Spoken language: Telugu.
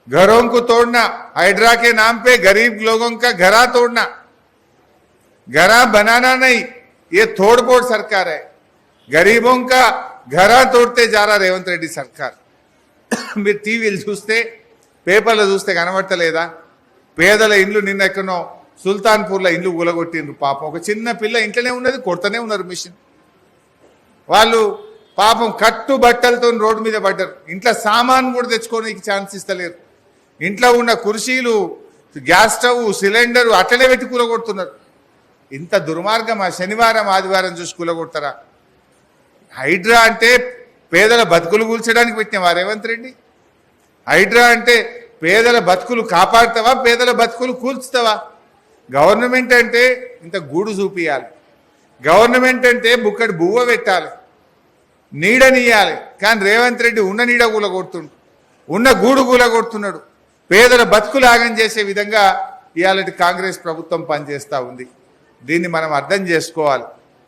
घरों को तोड़ना, हाइड्रा के नाम पे गरीब लोगों का घरा तोड़ना, घरा बनाना नहीं, ये तोड़फोड़ सरकार है। गरीबों का घरा तोड़ते जा रहा रेवंत रेड्डी सरकार। మీరు టీవీలు చూస్తే పేపర్లు చూస్తే కనబడతలేదా? పేదల ఇండ్లు నిన్న ఎక్కడో సుల్తాన్పూర్లో ఇండ్లు కూలగొట్టిండ్రు. పాపం ఒక చిన్న పిల్ల ఇంట్లోనే ఉన్నది, కొడుతూనే ఉన్నారు మిషన్. వాళ్ళు పాపం కట్టు బట్టలతో రోడ్డు మీద పడ్డారు. ఇంట్లో సామాన్ కూడా తెచ్చుకోవడానికి ఛాన్స్ ఇస్తలేరు. ఇంట్లో ఉన్న కుర్చీలు, గ్యాస్ స్టవ్, సిలిండర్ అట్లనే పెట్టి కూలగొడుతున్నారు. ఇంత దుర్మార్గం ఆ శనివారం ఆదివారం చూసి కూలగొడతారా? హైడ్రా అంటే పేదల బతుకులు కూల్చడానికి పెట్టినవా రేవంత్ రెడ్డి? హైడ్రా అంటే పేదల బతుకులు కాపాడుతావా, పేదల బతుకులు కూల్చుతావా? గవర్నమెంట్ అంటే ఇంత గూడు చూపియాలి, గవర్నమెంట్ అంటే బుక్కడి బువ్వ పెట్టాలి, నీడనియాలి. కానీ రేవంత్ రెడ్డి ఉన్న నీడ కూలగొడుతుండు, ఉన్న గూడు కూలగొడుతున్నాడు. పేదల బతుకులు ఆగం చేసే విధంగా ఇవాళ కాంగ్రెస్ ప్రభుత్వం పనిచేస్తూ ఉంది. దీన్ని మనం అర్థం చేసుకోవాలి.